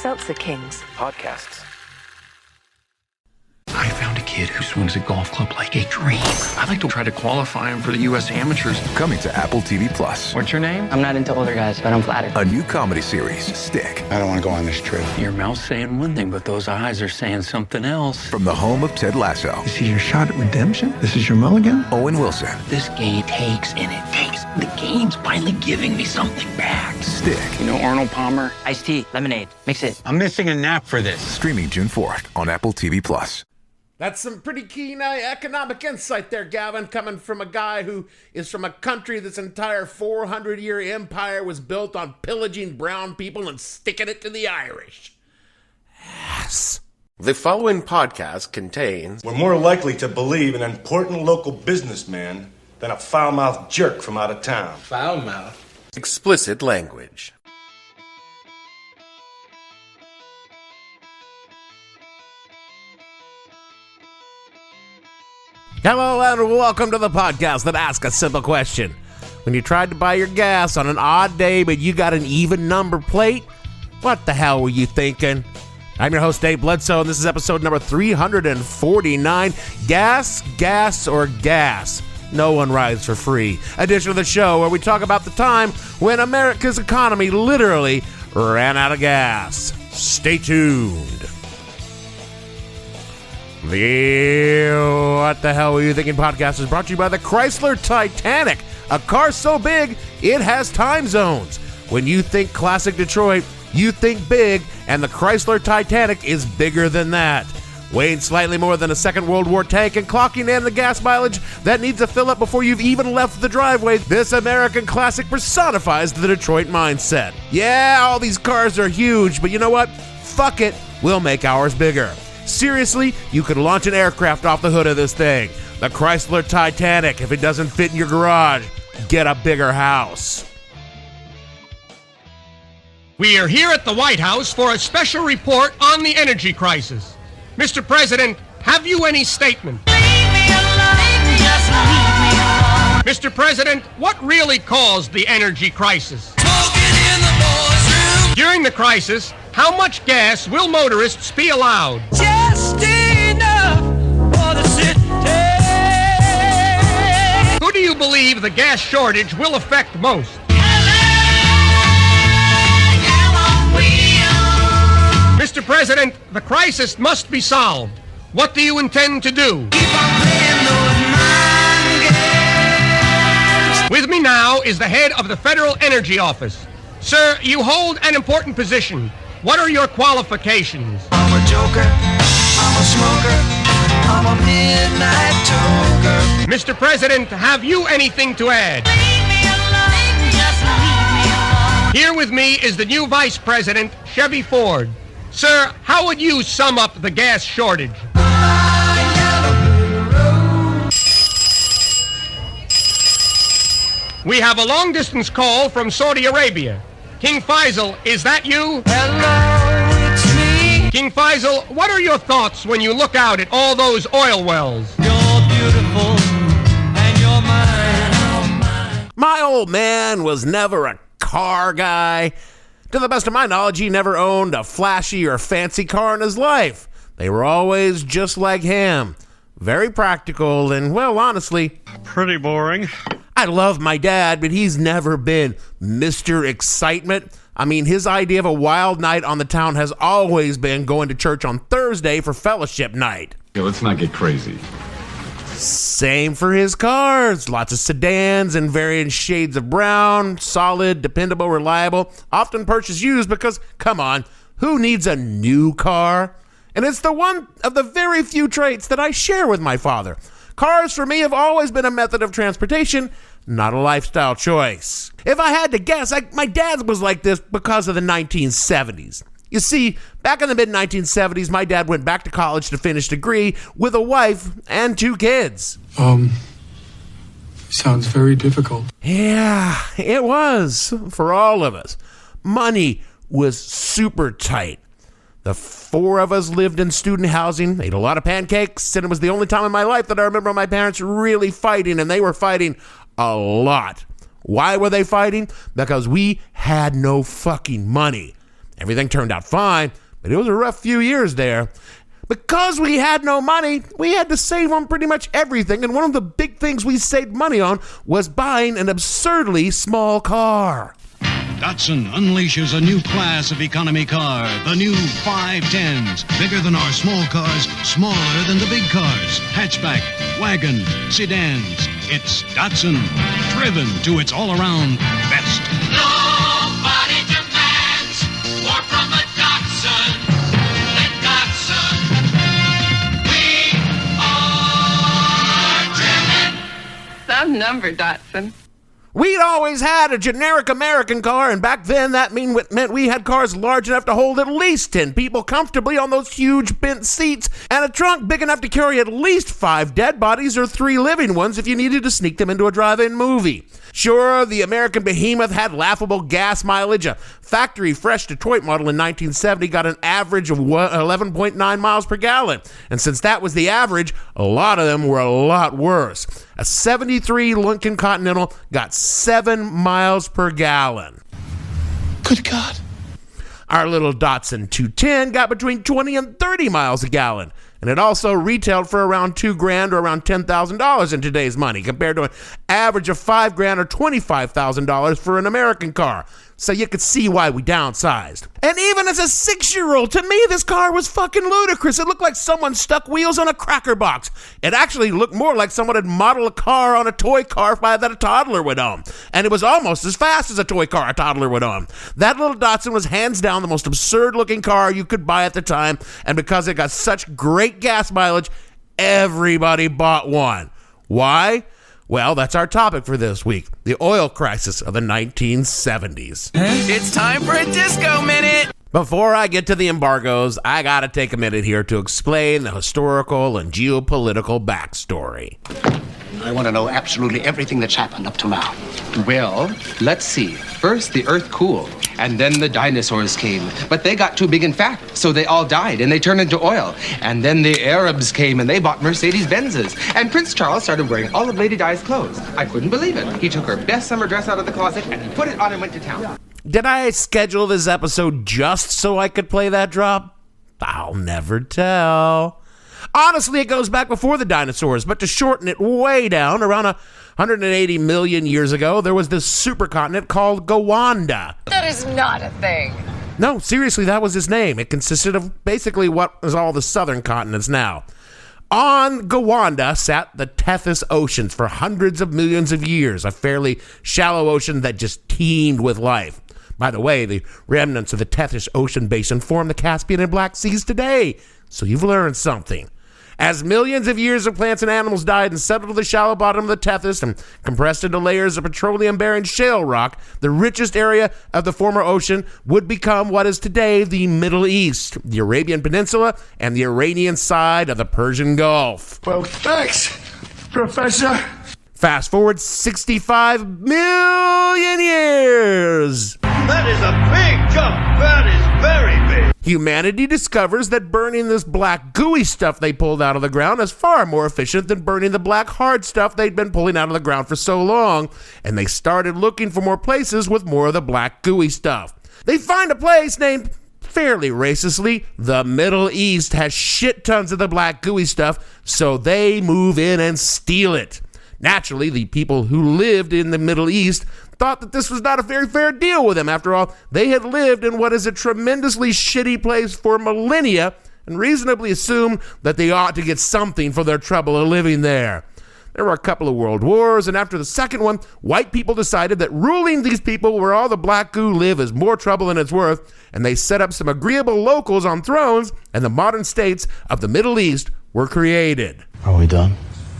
Seltzer Kings. Podcasts. I found a kid who swings a golf club like a dream. I'd like to try to qualify him for the U.S. Amateurs. Coming to Apple TV Plus. What's your name? I'm not into older guys, but I'm flattered. A new comedy series, Stick. I don't want to go on this trip. Your mouth's saying one thing, but those eyes are saying something else. From the home of Ted Lasso. This is your shot at redemption? This is your mulligan? Owen Wilson. This game takes and it takes. The game's finally giving me something back. Stick. You know Arnold Palmer? Iced tea, lemonade, mix it. I'm missing a nap for this. Streaming June 4th on Apple TV Plus. That's some pretty keen economic insight there, Gavin, coming from a guy who is from a country that's entire 400-year empire was built on pillaging brown people and sticking it to the Irish. Yes. The following podcast contains... We're more likely to believe an important local businessman than a foul-mouthed jerk from out of town. Foul-mouthed. Explicit language. Hello and welcome to the podcast that asks a simple question. When you tried to buy your gas on an odd day but you got an even number plate, what the hell were you thinking? I'm your host Dave Bledsoe and this is episode number 349, Gas, or Gas. No one rides for free. Edition of the show where we talk about the time when America's economy literally ran out of gas. Stay tuned. The What the Hell Were You Thinking podcast is brought to you by the Chrysler Titanic, a car so big it has time zones. When you think classic Detroit, you think big, and the Chrysler Titanic is bigger than that. Weighing slightly more than a Second World War tank and clocking in the gas mileage that needs a fill up before you've even left the driveway, this American classic personifies the Detroit mindset. Yeah, all these cars are huge, but you know what? Fuck it, we'll make ours bigger. Seriously, you could launch an aircraft off the hood of this thing. The Chrysler Titanic. If it doesn't fit in your garage, get a bigger house. We are here at the White House for a special report on the energy crisis. Mr. President, have you any statement? Leave me alone, just leave me alone. Mr. President, what really caused the energy crisis? Smoking in the boys' room. During the crisis, how much gas will motorists be allowed? Just enough for the city. Who do you believe the gas shortage will affect most? Mr. President, the crisis must be solved. What do you intend to do? Keep on playing those mind games. With me now is the head of the Federal Energy Office. Sir, you hold an important position. What are your qualifications? I'm a joker, I'm a smoker, I'm a midnight toker. Mr. President, have you anything to add? Leave me alone, just leave me alone. Here with me is the new Vice President, Chevy Ford. Sir, how would you sum up the gas shortage? We have a long-distance call from Saudi Arabia. King Faisal, is that you? Hello, it's me. King Faisal, what are your thoughts when you look out at all those oil wells? You're beautiful, and you're mine. My old man was never a car guy. To the best of my knowledge, he never owned a flashy or fancy car in his life. They were always just like him. Very practical and, well, honestly, Pretty boring. I love my dad, but he's never been Mr. Excitement. I mean, his idea of a wild night on the town has always been going to church on Thursday for fellowship night. Yeah, let's not get crazy. Same for his cars. Lots of sedans in varying shades of brown, solid, dependable, reliable, often purchased used because, come on, who needs a new car? And it's the one of the very few traits that I share with my father. Cars for me have always been a method of transportation, not a lifestyle choice. If I had to guess, my dad was like this because of the 1970s. You see, back in the mid-1970s, my dad went back to college to finish a degree with a wife and 2 kids. Sounds very difficult. Yeah, it was for all of us. Money was super tight. The 4 of us lived in student housing, ate a lot of pancakes, and it was the only time in my life that I remember my parents really fighting, and they were fighting a lot. Why were they fighting? Because we had no fucking money. Everything turned out fine, but it was a rough few years there. Because we had no money, we had to save on pretty much everything, and one of the big things we saved money on was buying an absurdly small car. DATSUN unleashes a new class of economy car, the new 510s. Bigger than our small cars, smaller than the big cars. Hatchback, wagon, sedans. It's DATSUN, driven to its all-around best. Nobody demands more from a DATSUN than DATSUN. We are driven. Some number, DATSUN. We'd always had a generic American car, and back then that meant we had cars large enough to hold at least 10 people comfortably on those huge bent seats, and a trunk big enough to carry at least 5 dead bodies or 3 living ones if you needed to sneak them into a drive-in movie. Sure, the American behemoth had laughable gas mileage. A factory fresh Detroit model in 1970 got an average of 11.9 miles per gallon. And since that was the average, a lot of them were a lot worse. A 73 Lincoln Continental got 7 miles per gallon. Good God. Our little Datsun 210 got between 20 and 30 miles a gallon. And it also retailed for around $2,000 or around $10,000 in today's money, compared to an average of $5,000 or $25,000 for an American car. So you could see why we downsized. And even as a 6-year-old, to me, this car was fucking ludicrous. It looked like someone stuck wheels on a cracker box. It actually looked more like someone had modeled a car on a toy car that a toddler would own. And it was almost as fast as a toy car a toddler would own. That little Datsun was hands down the most absurd-looking car you could buy at the time. And because it got such great gas mileage, everybody bought one. Why? Well, that's our topic for this week, the oil crisis of the 1970s. It's time for a disco minute. Before I get to the embargoes, I gotta take a minute here to explain the historical and geopolitical backstory. I want to know absolutely everything that's happened up to now. Well, let's see. First, the earth cooled, and then the dinosaurs came. But they got too big and fat, so they all died, and they turned into oil. And then the Arabs came, and they bought Mercedes-Benzes. And Prince Charles started wearing all of Lady Di's clothes. I couldn't believe it. He took her best summer dress out of the closet, and he put it on and went to town. Did I schedule this episode just so I could play that drop? I'll never tell. Honestly, it goes back before the dinosaurs, but to shorten it way down, around 180 million years ago, there was this supercontinent called Gowanda. That is not a thing. No, seriously, that was his name. It consisted of basically what is all the southern continents now. On Gowanda sat the Tethys Oceans for hundreds of millions of years, a fairly shallow ocean that just teemed with life. By the way, the remnants of the Tethys Ocean basin form the Caspian and Black Seas today, so you've learned something. As millions of years of plants and animals died and settled to the shallow bottom of the Tethys and compressed into layers of petroleum-bearing shale rock, the richest area of the former ocean would become what is today the Middle East, the Arabian Peninsula, and the Iranian side of the Persian Gulf. Well, thanks, Professor. Fast forward 65 million years. That is a big jump. That is very big. Humanity discovers that burning this black gooey stuff they pulled out of the ground is far more efficient than burning the black hard stuff they'd been pulling out of the ground for so long, and they started looking for more places with more of the black gooey stuff. They find a place named, fairly racistly, the Middle East has shit tons of the black gooey stuff, so they move in and steal it. Naturally, the people who lived in the Middle East thought that this was not a very fair deal with them. After all, they had lived in what is a tremendously shitty place for millennia and reasonably assumed that they ought to get something for their trouble of living there. There were a couple of world wars, and after the second one, white people decided that ruling these people where all the black goo live is more trouble than it's worth, and they set up some agreeable locals on thrones, and the modern states of the Middle East were created. Are we done?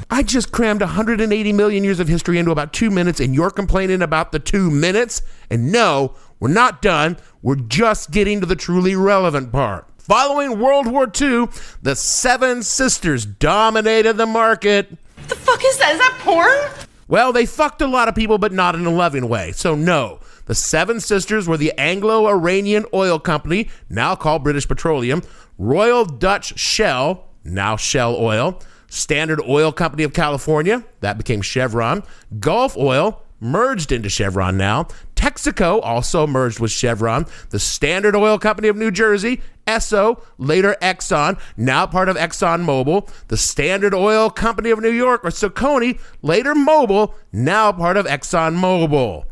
I just crammed 180 million years of history into about 2 minutes, and you're complaining about the 2 minutes? And no, we're not done. We're just getting to the truly relevant part. Following World War II, the Seven Sisters dominated the market. What the fuck is that? Is that porn? Well, they fucked a lot of people, but not in a loving way. So no, the Seven Sisters were the Anglo-Iranian Oil Company, now called British Petroleum, Royal Dutch Shell, now Shell Oil, Standard Oil Company of California, that became Chevron, Gulf Oil, merged into Chevron now. Texaco also merged with Chevron. The Standard Oil Company of New Jersey, Esso, later Exxon, now part of ExxonMobil. The Standard Oil Company of New York, or Saucony, later Mobil, now part of ExxonMobil.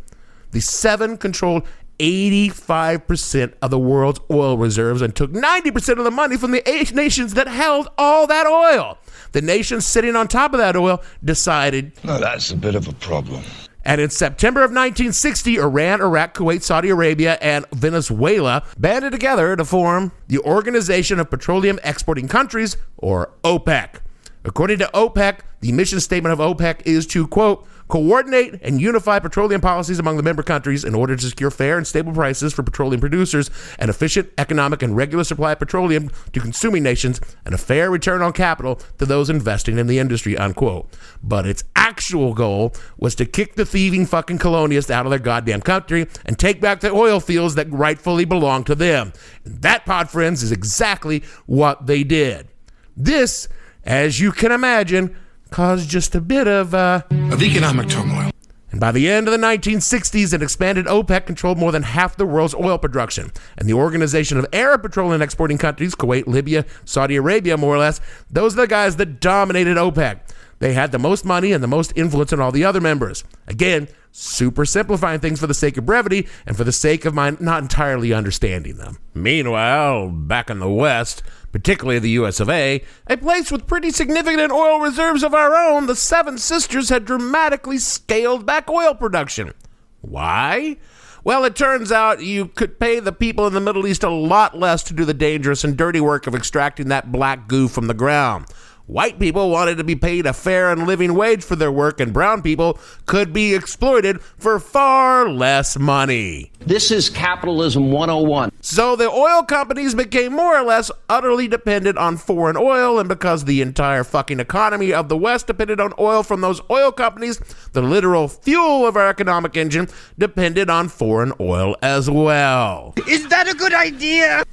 The seven controlled 85% of the world's oil reserves and took 90% of the money from the 8 nations that held all that oil. The nations sitting on top of that oil decided, Now that's a bit of a problem. and in September of 1960, Iran, Iraq, Kuwait, Saudi Arabia, and Venezuela banded together to form the Organization of Petroleum Exporting Countries, or OPEC. According to OPEC, the mission statement of OPEC is to, quote, coordinate and unify petroleum policies among the member countries in order to secure fair and stable prices for petroleum producers, an efficient, economic, and regular supply of petroleum to consuming nations, and a fair return on capital to those investing in the industry, unquote. But its actual goal was to kick the thieving fucking colonialists out of their goddamn country and take back the oil fields that rightfully belong to them. And that, pod friends, is exactly what they did. This, as you can imagine, caused just a bit of economic turmoil. And by the end of the 1960s, an expanded OPEC controlled more than half the world's oil production. And the Organization of Arab Petroleum Exporting Countries, Kuwait, Libya, Saudi Arabia, more or less, those are the guys that dominated OPEC. They had the most money and the most influence on all the other members. Again, super simplifying things for the sake of brevity and for the sake of my not entirely understanding them. Meanwhile, back in the West, particularly the US of A place with pretty significant oil reserves of our own, the Seven Sisters had dramatically scaled back oil production. Why? Well, it turns out you could pay the people in the Middle East a lot less to do the dangerous and dirty work of extracting that black goo from the ground. White people wanted to be paid a fair and living wage for their work, and brown people could be exploited for far less money. This is capitalism 101. So the oil companies became more or less utterly dependent on foreign oil, and because the entire fucking economy of the West depended on oil from those oil companies, the literal fuel of our economic engine depended on foreign oil as well. Is that a good idea?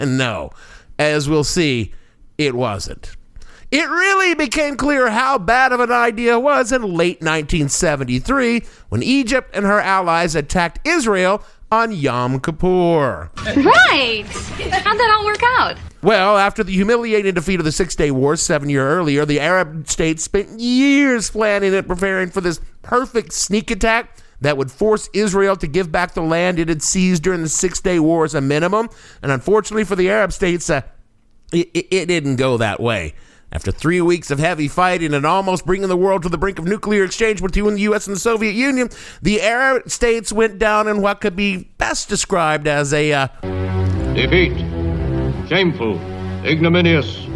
No. As we'll see, it wasn't. It really became clear how bad of an idea it was in late 1973 when Egypt and her allies attacked Israel on Yom Kippur. Right! How'd that all work out? Well, after the humiliating defeat of the Six-Day War 7 years earlier, the Arab states spent years planning and preparing for this perfect sneak attack that would force Israel to give back the land it had seized during the Six-Day War as a minimum. And unfortunately for the Arab states, it didn't go that way. After 3 weeks of heavy fighting and almost bringing the world to the brink of nuclear exchange between the U.S. and the Soviet Union, the Arab states went down in what could be best described as a defeat. Shameful. Ignominious.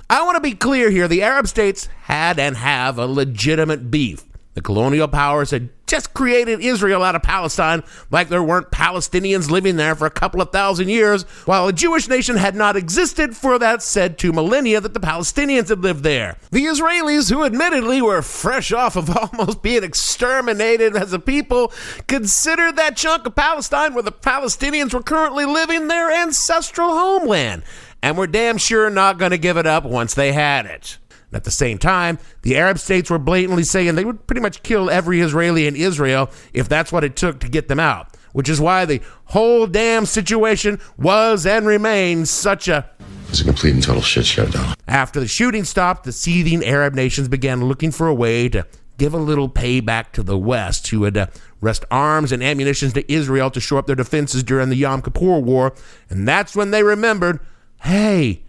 I want to be clear here. The Arab states had and have a legitimate beef. The colonial powers had just created Israel out of Palestine like there weren't Palestinians living there for a couple of thousand years, while a Jewish nation had not existed for that said 2 millennia that the Palestinians had lived there. The Israelis, who admittedly were fresh off of almost being exterminated as a people, considered that chunk of Palestine where the Palestinians were currently living their ancestral homeland, and were damn sure not going to give it up once they had it. At the same time, the Arab states were blatantly saying they would pretty much kill every Israeli in Israel if that's what it took to get them out, which is why the whole damn situation was and remains such a... It's a complete and total shit show, Donald. After the shooting stopped, the seething Arab nations began looking for a way to give a little payback to the West, who had wrest arms and ammunition to Israel to shore up their defenses during the Yom Kippur War, and that's when they remembered, hey,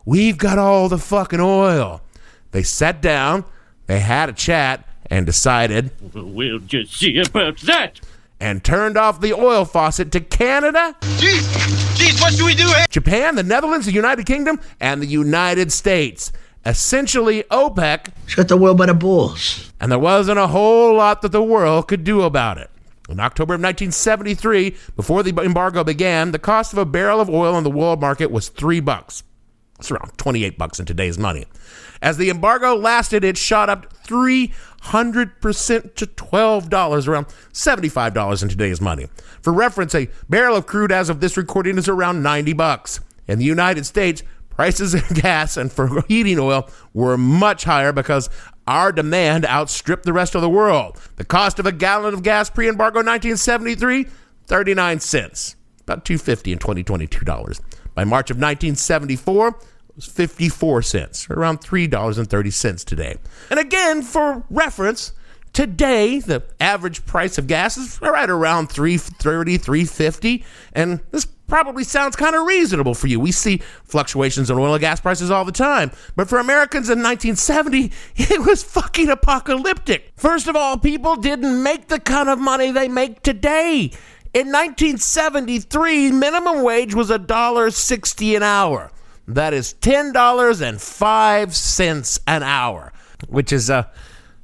we've got all the fucking oil. They sat down, they had a chat, and decided, We'll just see about that. And turned off the oil faucet to Canada, Jeez, what do we do? Japan, the Netherlands, the United Kingdom, and the United States. Essentially, OPEC Shut the world by the balls. And there wasn't a whole lot that the world could do about it. In October of 1973, before the embargo began, the cost of a barrel of oil on the world market was $3. It's around $28 in today's money. As the embargo lasted, it shot up 300% to $12, around $75 in today's money. For reference, a barrel of crude as of this recording is around $90. In the United States, prices of gas and for heating oil were much higher because our demand outstripped the rest of the world. The cost of a gallon of gas pre-embargo 1973, 39 cents. About $2.50 in 2022 dollars. By March of 1974, it was 54 cents, or around $3.30 today. And again, for reference, today, the average price of gas is right around $3.30, $3.50, and this probably sounds kind of reasonable for you. We see fluctuations in oil and gas prices all the time, but for Americans in 1970, it was fucking apocalyptic. First of all, people didn't make the kind of money they make today. In 1973, minimum wage was $1.60 an hour. That is $10.05 an hour, which is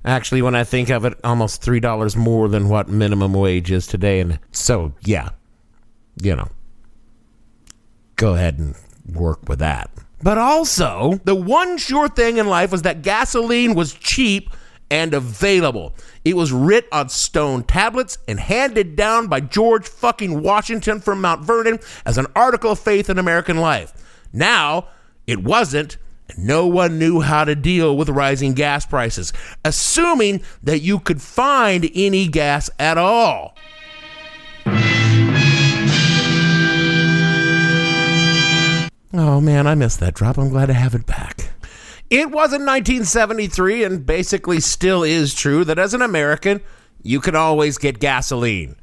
actually, when I think of it, almost $3 more than what minimum wage is today. And so, yeah, go ahead and work with that. But also, the one sure thing in life was that gasoline was cheap and available. It was writ on stone tablets and handed down by George fucking Washington from Mount Vernon as an article of faith in American life. Now, it wasn't, and no one knew how to deal with rising gas prices, assuming that you could find any gas at all. Oh man, I missed that drop. I'm glad to have it back. It was in 1973, and basically still is true, that as an American, you can always get gasoline.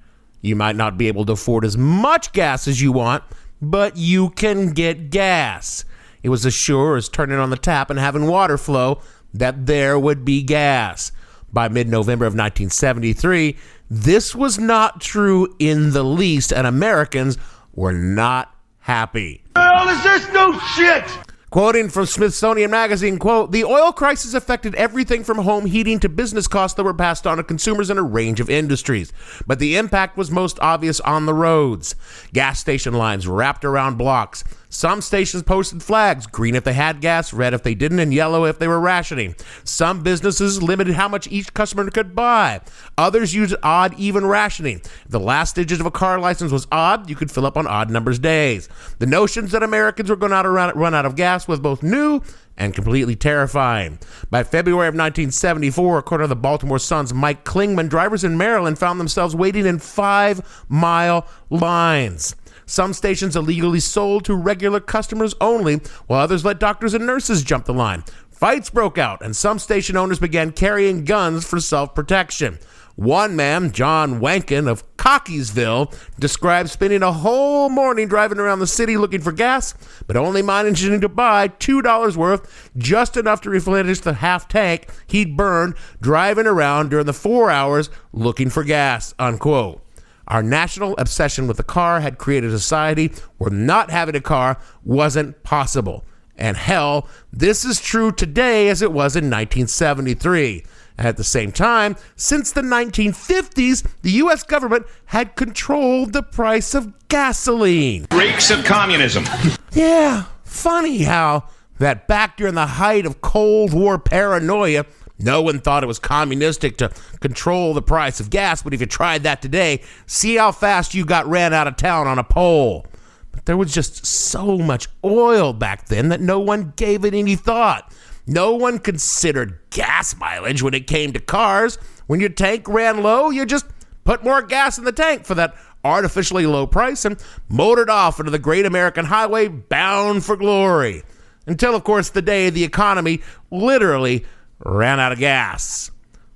You might not be able to afford as much gas as you want, but you can get gas. It was as sure as turning on the tap and having water flow that there would be gas. By mid-November of 1973, this was not true in the least, and Americans were not happy. Hell is this new shit? Quoting from Smithsonian Magazine, quote, "The oil crisis affected everything from home heating to business costs that were passed on to consumers in a range of industries. But the impact was most obvious on the roads. Gas station lines wrapped around blocks. Some stations posted flags, green if they had gas, red if they didn't, and yellow if they were rationing. Some businesses limited how much each customer could buy. Others used odd, even rationing. If the last digit of a car license was odd, you could fill up on odd numbers days. The notions that Americans were going to run out of gas was both new and completely terrifying. By February of 1974, according to the Baltimore Sun's Mike Klingman, drivers in Maryland found themselves waiting in 5-mile lines. Some stations illegally sold to regular customers only, while others let doctors and nurses jump the line. Fights broke out, and some station owners began carrying guns for self-protection. One man, John Wankin of Cockeysville, described spending a whole morning driving around the city looking for gas, but only managing to buy $2 worth, just enough to replenish the half tank he'd burned driving around during the 4 hours looking for gas, unquote. Our national obsession with the car had created a society where not having a car wasn't possible. And hell, this is true today as it was in 1973. At the same time, since the 1950s, the U.S. government had controlled the price of gasoline. Reeks of communism. Yeah, funny how that back during the height of Cold War paranoia, no one thought it was communistic to control the price of gas, but if you tried that today, see how fast you got ran out of town on a pole. But there was just so much oil back then that no one gave it any thought. No one considered gas mileage when it came to cars. When your tank ran low, you just put more gas in the tank for that artificially low price and motored off into the great American highway bound for glory. Until, of course, the day the economy literally ran out of gas.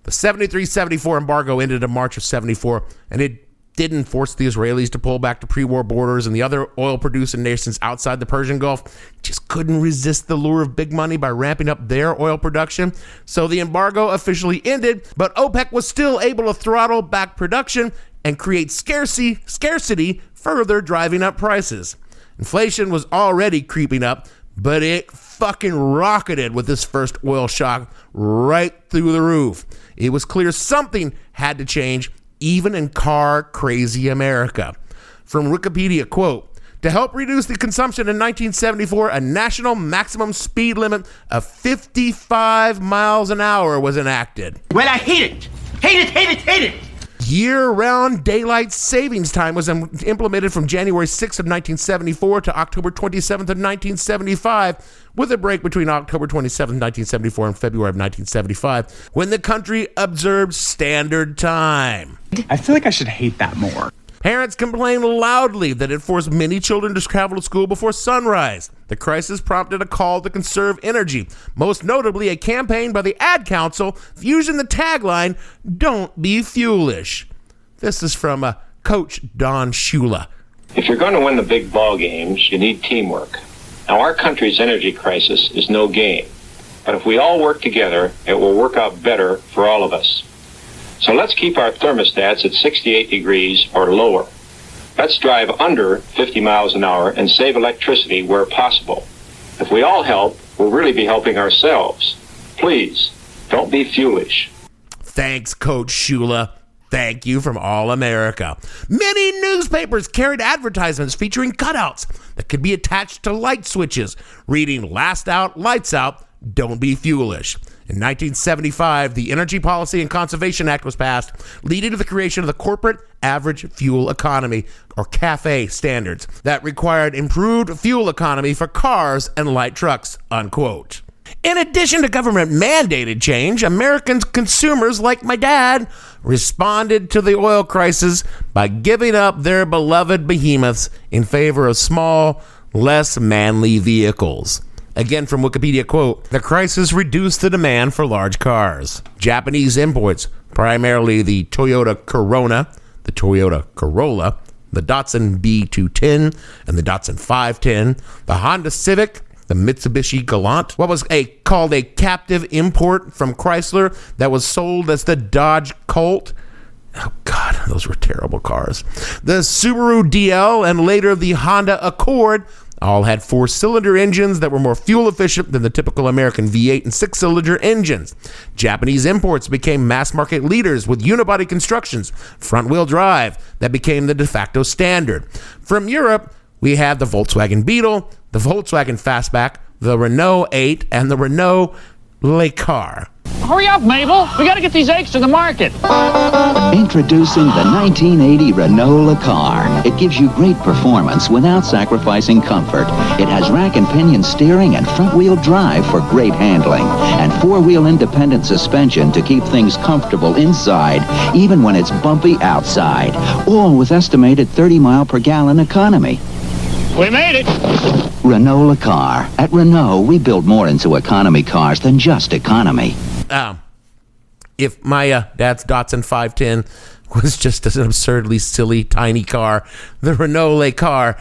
The 73-74 embargo ended in March of 74, and it didn't force the Israelis to pull back to pre-war borders, and the other oil-producing nations outside the Persian Gulf just couldn't resist the lure of big money by ramping up their oil production. So the embargo officially ended, but OPEC was still able to throttle back production and create scarcity, further driving up prices. Inflation was already creeping up, but it fucking rocketed with this first oil shock right through the roof. It was clear something had to change, even in car-crazy America. From Wikipedia, quote, "To help reduce the consumption in 1974, a national maximum speed limit of 55 miles an hour was enacted." Well, I hate it. Hate it, hate it, hate it. Year-round daylight savings time was implemented from January 6th of 1974 to October 27th of 1975, with a break between October 27th, 1974 and February of 1975, when the country observed standard time. I feel like I should hate that more. Parents complained loudly that it forced many children to travel to school before sunrise. The crisis prompted a call to conserve energy, most notably a campaign by the Ad Council using the tagline, "Don't be foolish." This is from Coach Don Shula. If you're going to win the big ball games, you need teamwork. Now, our country's energy crisis is no game, but if we all work together, it will work out better for all of us. So let's keep our thermostats at 68 degrees or lower. Let's drive under 50 miles an hour and save electricity where possible. If we all help, we'll really be helping ourselves. Please, don't be foolish. Thanks, Coach Shula. Thank you from All America. Many newspapers carried advertisements featuring cutouts that could be attached to light switches, reading "Last out, lights out, don't be foolish." In 1975, the Energy Policy and Conservation Act was passed, leading to the creation of the Corporate Average Fuel Economy, or CAFE standards, that required improved fuel economy for cars and light trucks, unquote. In addition to government-mandated change, American consumers like my dad responded to the oil crisis by giving up their beloved behemoths in favor of small, less manly vehicles. Again from Wikipedia, quote, "The crisis reduced the demand for large cars. Japanese imports, primarily the Toyota Corona, the Toyota Corolla, the Datsun B210, and the Datsun 510, the Honda Civic, the Mitsubishi Galant, what was called a captive import from Chrysler that was sold as the Dodge Colt." Oh, God, those were terrible cars. The Subaru DL and later the Honda Accord all had four-cylinder engines that were more fuel efficient than the typical American V8 and six-cylinder engines. Japanese imports became mass-market leaders with unibody constructions, front-wheel drive, that became the de facto standard. From Europe, we had the Volkswagen Beetle, the Volkswagen Fastback, the Renault 8, and the Renault Le Car. Hurry up, Mabel. We got to get these eggs to the market. Introducing the 1980 Renault Le Car. It gives you great performance without sacrificing comfort. It has rack and pinion steering and front-wheel drive for great handling, and four-wheel independent suspension to keep things comfortable inside, even when it's bumpy outside. All with estimated 30-mile-per-gallon economy. We made it. Renault Le Car. At Renault, we build more into economy cars than just economy. If my dad's Datsun 510 was just an absurdly silly, tiny car, the Renault Le Car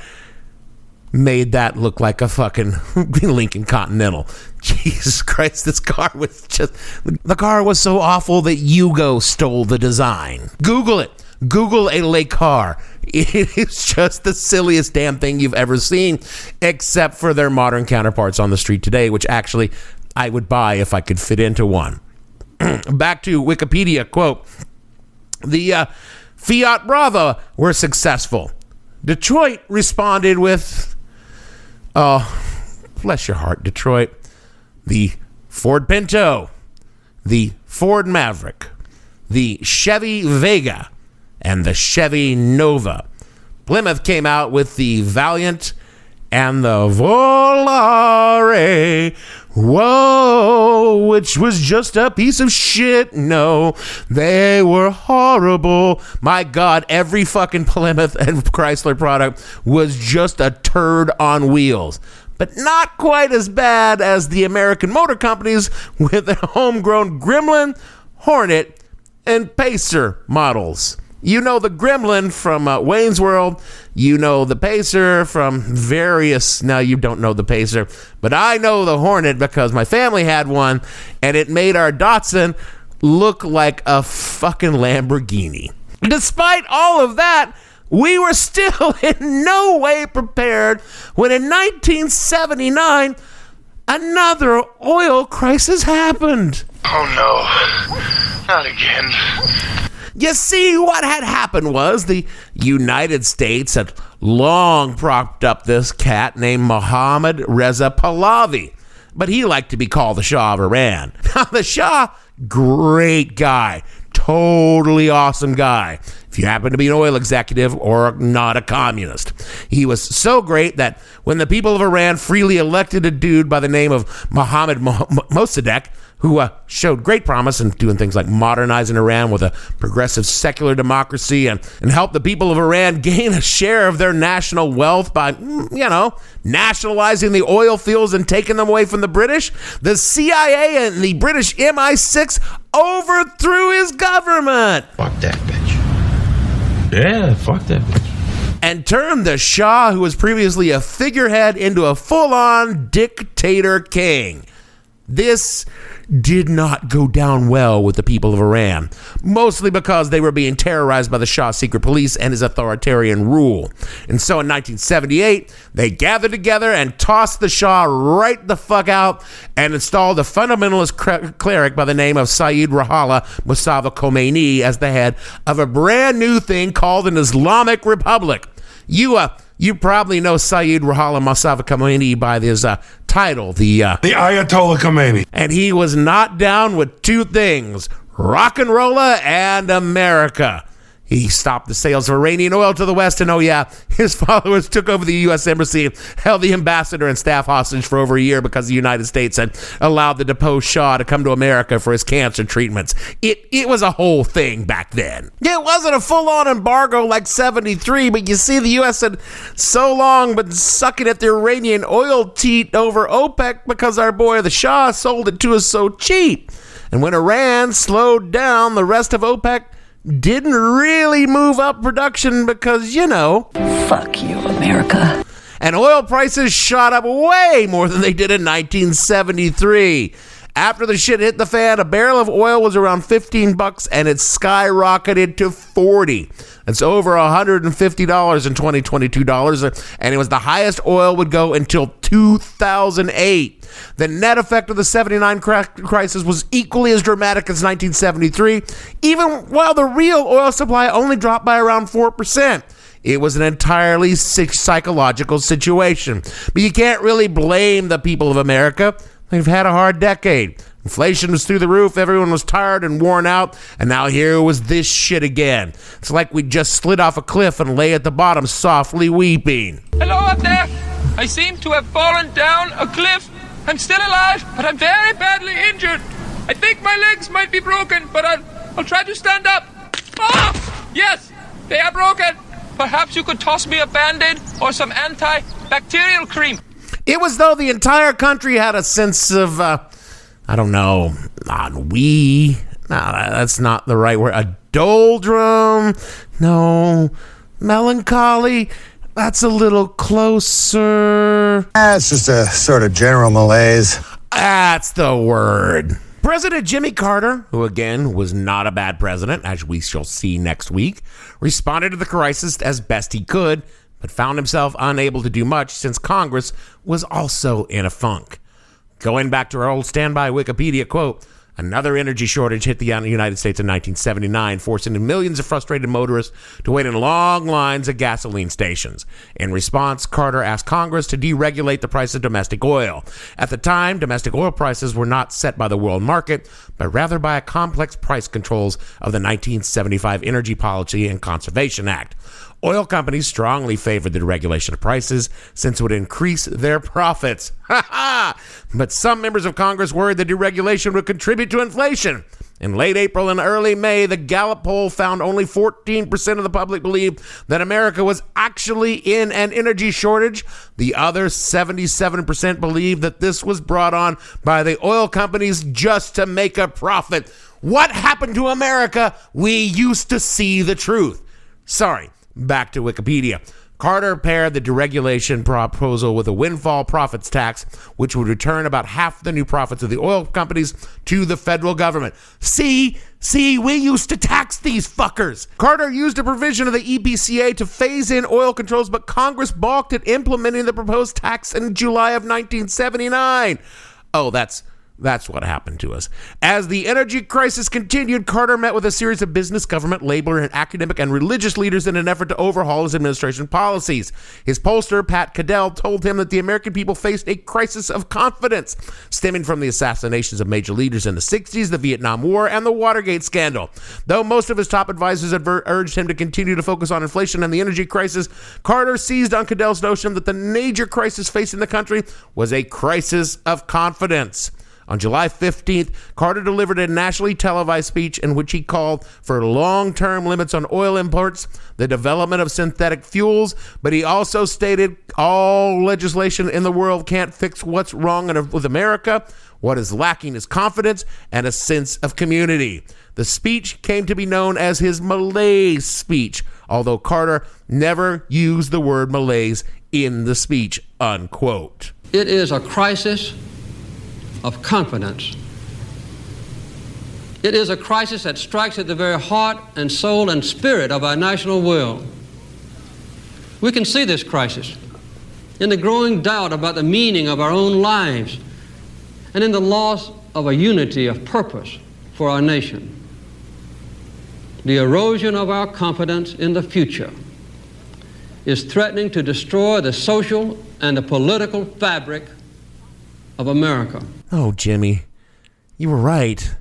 made that look like a fucking Lincoln Continental. Jesus Christ, this car was just... The car was so awful that Yugo stole the design. Google it. Google a Le Car. It is just the silliest damn thing you've ever seen, except for their modern counterparts on the street today, which actually I would buy if I could fit into one. Back to Wikipedia, quote, "The Fiat Brava were successful. Detroit responded with, oh, bless your heart, Detroit, the Ford Pinto, the Ford Maverick, the Chevy Vega, and the Chevy Nova. Plymouth came out with the Valiant and the Volare, whoa, which was just a piece of shit. No, they were horrible. My God, every fucking Plymouth and Chrysler product was just a turd on wheels. But not quite as bad as the American motor companies with their homegrown Gremlin, Hornet, and Pacer models. You know the Gremlin from Wayne's World. You know the Pacer from various... Now, you don't know the Pacer, but I know the Hornet because my family had one, and it made our Datsun look like a fucking Lamborghini. Despite all of that, we were still in no way prepared when in 1979, another oil crisis happened. Oh no, not again. You see, what had happened was the United States had long propped up this cat named Mohammad Reza Pahlavi, but he liked to be called the Shah of Iran. Now, the Shah, great guy, totally awesome guy, if you happen to be an oil executive or not a communist. He was so great that when the people of Iran freely elected a dude by the name of Mohammad Mossadegh, who showed great promise in doing things like modernizing Iran with a progressive secular democracy and helped the people of Iran gain a share of their national wealth by, nationalizing the oil fields and taking them away from the British, the CIA and the British MI6 overthrew his government. Fuck that bitch. Yeah, fuck that bitch. And turned the Shah, who was previously a figurehead, into a full-on dictator king. This did not go down well with the people of Iran, mostly because they were being terrorized by the Shah's secret police and his authoritarian rule. And so in 1978, they gathered together and tossed the Shah right the fuck out and installed a fundamentalist cleric by the name of Sayyid Ruhollah Mustafa Khomeini as the head of a brand new thing called an Islamic Republic. You probably know Sayyid Ruhollah Mustafa Khomeini by his title, the Ayatollah Khomeini. And he was not down with two things, rock and rolla and America. He stopped the sales of Iranian oil to the West, and his followers took over the U.S. Embassy and held the ambassador and staff hostage for over a year because the United States had allowed the deposed Shah to come to America for his cancer treatments. It was a whole thing back then. It wasn't a full-on embargo like 73, but you see, the U.S. had so long been sucking at the Iranian oil teat over OPEC because our boy the Shah sold it to us so cheap. And when Iran slowed down, the rest of OPEC didn't really move up production because, fuck you, America. And oil prices shot up way more than they did in 1973. After the shit hit the fan, a barrel of oil was around $15 and it skyrocketed to $40. That's over $150 in 2022 dollars, and it was the highest oil would go until 2008. The net effect of the 79 crisis was equally as dramatic as 1973, even while the real oil supply only dropped by around 4%. It was an entirely psychological situation. But you can't really blame the people of America. They've had a hard decade. Inflation was through the roof, everyone was tired and worn out, and now here was this shit again. It's like we just slid off a cliff and lay at the bottom softly weeping. Hello up there! I seem to have fallen down a cliff. I'm still alive, but I'm very badly injured. I think my legs might be broken, but I'll try to stand up. Ah! Yes, they are broken. Perhaps you could toss me a Band-Aid or some antibacterial cream. It was though the entire country had a sense of, ennui. No, that's not the right word. A doldrum. No. Melancholy. That's a little closer. It's just a sort of general malaise. That's the word. President Jimmy Carter, who again was not a bad president, as we shall see next week, responded to the crisis as best he could, but found himself unable to do much since Congress was also in a funk. Going back to our old standby Wikipedia quote, another energy shortage hit the United States in 1979, forcing millions of frustrated motorists to wait in long lines at gasoline stations. In response, Carter asked Congress to deregulate the price of domestic oil. At the time, domestic oil prices were not set by the world market, but rather by a complex price controls of the 1975 Energy Policy and Conservation Act. Oil companies strongly favored the deregulation of prices since it would increase their profits. But some members of Congress worried that deregulation would contribute to inflation. In late April and early May, the Gallup poll found only 14% of the public believed that America was actually in an energy shortage. The other 77% believed that this was brought on by the oil companies just to make a profit. What happened to America? We used to see the truth. Sorry. Back to Wikipedia. Carter paired the deregulation proposal with a windfall profits tax, which would return about half the new profits of the oil companies to the federal government. See, we used to tax these fuckers. Carter used a provision of the EPCA to phase in oil controls, but Congress balked at implementing the proposed tax in July of 1979. Oh, that's That's what happened to us. As the energy crisis continued, Carter met with a series of business, government, labor, and academic and religious leaders in an effort to overhaul his administration policies. His pollster, Pat Caddell, told him that the American people faced a crisis of confidence stemming from the assassinations of major leaders in the 60s, the Vietnam War, and the Watergate scandal. Though most of his top advisors had urged him to continue to focus on inflation and the energy crisis, Carter seized on Caddell's notion that the major crisis facing the country was a crisis of confidence. On July 15th, Carter delivered a nationally televised speech in which he called for long-term limits on oil imports, the development of synthetic fuels, but he also stated all legislation in the world can't fix what's wrong with America. What is lacking is confidence and a sense of community. The speech came to be known as his malaise speech, although Carter never used the word malaise in the speech, unquote. It is a crisis of confidence. It is a crisis that strikes at the very heart and soul and spirit of our national will. We can see this crisis in the growing doubt about the meaning of our own lives and in the loss of a unity of purpose for our nation. The erosion of our confidence in the future is threatening to destroy the social and the political fabric of America. Oh, Jimmy, you were right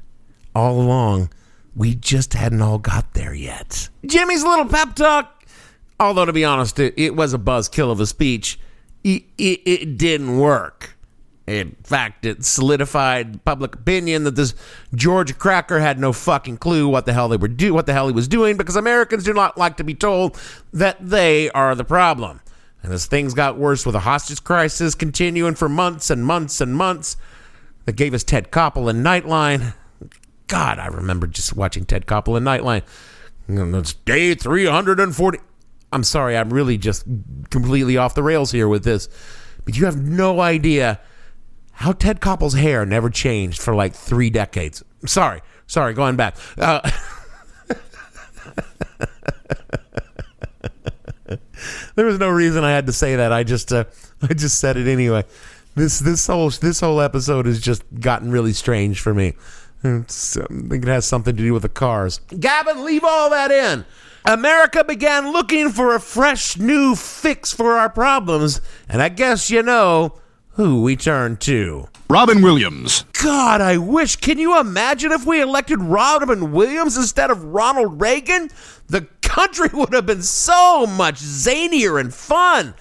all along. We just hadn't all got there yet. Jimmy's little pep talk, although to be honest, it was a buzzkill of a speech. It didn't work. In fact, it solidified public opinion that this Georgia cracker had no fucking clue what the hell he was doing, because Americans do not like to be told that they are the problem. And as things got worse with the hostage crisis continuing for months and months and months, that gave us Ted Koppel and Nightline. God, I remember just watching Ted Koppel and Nightline. It's day 340. I'm sorry, I'm really just completely off the rails here with this. But you have no idea how Ted Koppel's hair never changed for like 3 decades. Sorry, going back. There was no reason I had to say that. I just said it anyway. This whole episode has just gotten really strange for me. I think it has something to do with the cars. Gavin, leave all that in. America began looking for a fresh new fix for our problems, and I guess you know who we turned to. Robin Williams. God, I wish. Can you imagine if we elected Robin Williams instead of Ronald Reagan? The country would have been so much zanier and fun.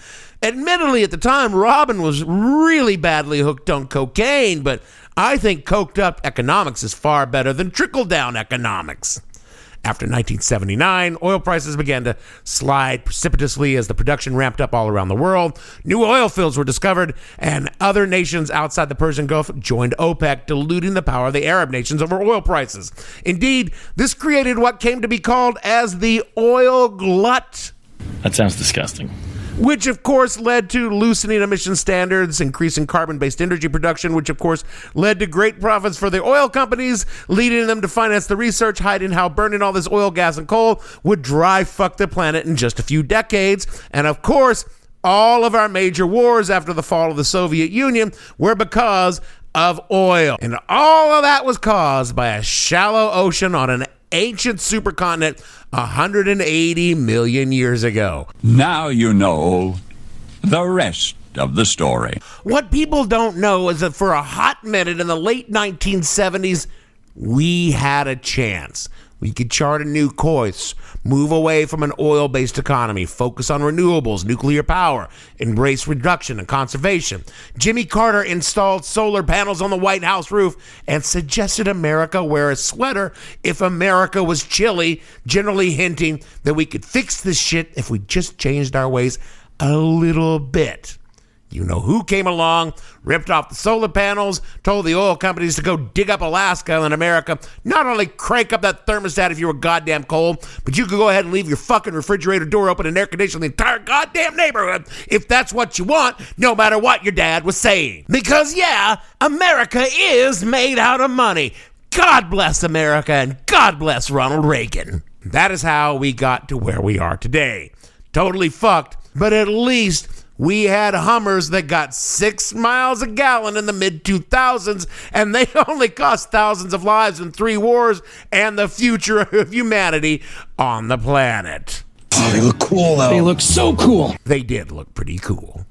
Admittedly, at the time, Robin was really badly hooked on cocaine, but I think coked up economics is far better than trickle-down economics. After 1979, oil prices began to slide precipitously as the production ramped up all around the world. New oil fields were discovered, and other nations outside the Persian Gulf joined OPEC, diluting the power of the Arab nations over oil prices. Indeed, this created what came to be called as the oil glut. That sounds disgusting. Which, of course, led to loosening emission standards, increasing carbon-based energy production, which, of course, led to great profits for the oil companies, leading them to finance the research, hiding how burning all this oil, gas, and coal would dry fuck the planet in just a few decades. And, of course, all of our major wars after the fall of the Soviet Union were because of oil. And all of that was caused by a shallow ocean on an ancient supercontinent 180 million years ago. Now you know the rest of the story. What people don't know is that for a hot minute in the late 1970s, we had a chance. We could chart a new course, move away from an oil-based economy, focus on renewables, nuclear power, embrace reduction and conservation. Jimmy Carter installed solar panels on the White House roof and suggested America wear a sweater if America was chilly, generally hinting that we could fix this shit if we just changed our ways a little bit. You know who came along, ripped off the solar panels, told the oil companies to go dig up Alaska and America, not only crank up that thermostat if you were goddamn cold, but you could go ahead and leave your fucking refrigerator door open and air condition the entire goddamn neighborhood if that's what you want, no matter what your dad was saying. Because, yeah, America is made out of money. God bless America and God bless Ronald Reagan. That is how we got to where we are today. Totally fucked, but at least We had Hummers that got 6 miles a gallon in the mid-2000s, and they only cost thousands of lives in 3 wars and the future of humanity on the planet. Oh, they look cool, though. They look so cool. They did look pretty cool.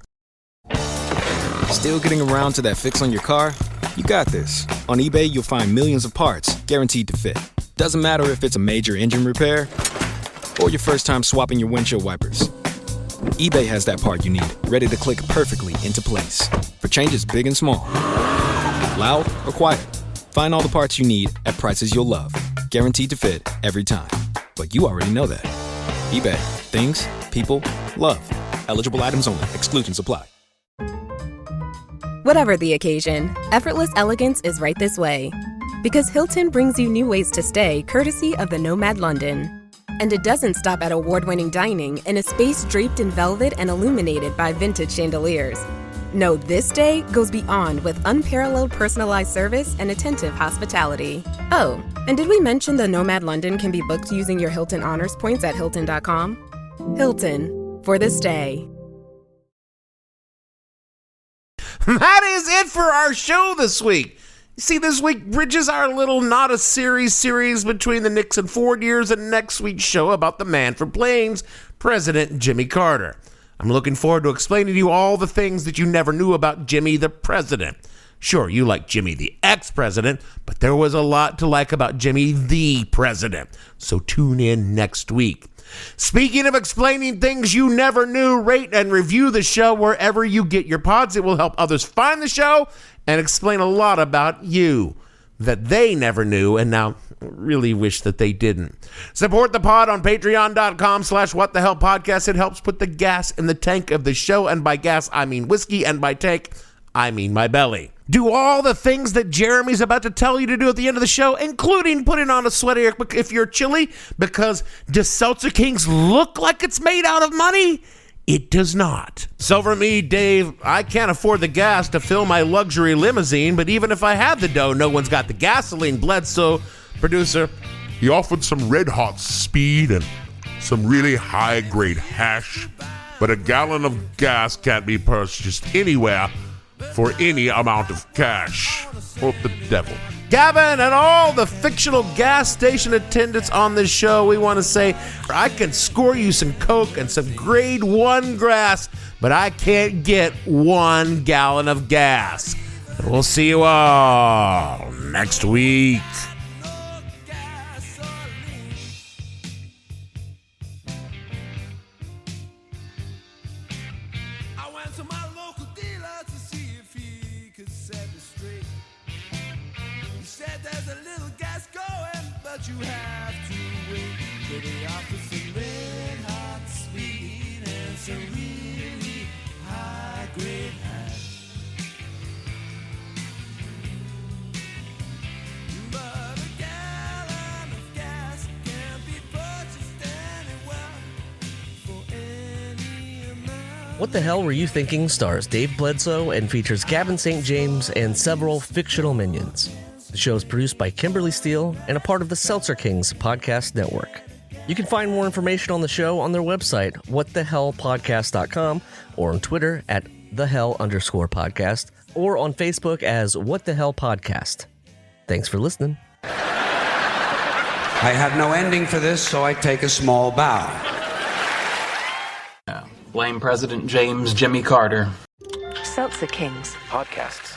Still getting around to that fix on your car? You got this. On eBay, you'll find millions of parts, guaranteed to fit. Doesn't matter if it's a major engine repair or your first time swapping your windshield wipers. eBay has that part you need, ready to click perfectly into place for changes big and small. Loud or quiet, find all the parts you need at prices you'll love. Guaranteed to fit every time. But you already know that. eBay. Things, people, love. Eligible items only. Exclusions apply. Whatever the occasion, effortless elegance is right this way. Because Hilton brings you new ways to stay courtesy of the Nomad London. And it doesn't stop at award-winning dining in a space draped in velvet and illuminated by vintage chandeliers. No, this day goes beyond with unparalleled personalized service and attentive hospitality. Oh, and did we mention the Nomad London can be booked using your Hilton Honors points at Hilton.com? Hilton, for the stay. That is it for our show this week. You see, this week bridges our little not a series between the Nixon Ford years and next week's show about the man from Plains, President Jimmy Carter. I'm looking forward to explaining to you all the things that you never knew about Jimmy the President. Sure, you like Jimmy the ex-president, but there was a lot to like about Jimmy the President. So tune in next week. Speaking of explaining things you never knew, rate and review the show wherever you get your pods. It will help others find the show and explain a lot about you that they never knew and now really wish that they didn't. Support the pod on patreon.com/whatthehellpodcast. It helps put the gas in the tank of the show, and by gas I mean whiskey, and by tank I mean my belly. Do all the things that Jeremy's about to tell you to do at the end of the show, including putting on a sweater if you're chilly, because does Seltzer Kings look like it's made out of money? It does not. So for me, Dave, I can't afford the gas to fill my luxury limousine, but even if I had the dough, no one's got the gasoline. Bledsoe, producer, he offered some red hot speed and some really high grade hash, but a gallon of gas can't be purchased anywhere for any amount of cash. Or the devil. Gavin and all the fictional gas station attendants on this show, we want to say, I can score you some Coke and some grade 1 grass, but I can't get 1 gallon of gas. We'll see you all next week. You have to wait till they offer some red hot sweet and some really high grade hash. But a gallon of gas can't be purchased anywhere for any amount. What the Hell Were You Thinking stars Dave Bledsoe and features Gavin St. James and several fictional minions. The show is produced by Kimberly Steele and a part of the Seltzer Kings podcast network. You can find more information on the show on their website, whatthehellpodcast.com, or on Twitter at @thehell_podcast, or on Facebook as What the Hell Podcast. Thanks for listening. I have no ending for this, so I take a small bow. Blame President James Jimmy Carter. Seltzer Kings Podcasts.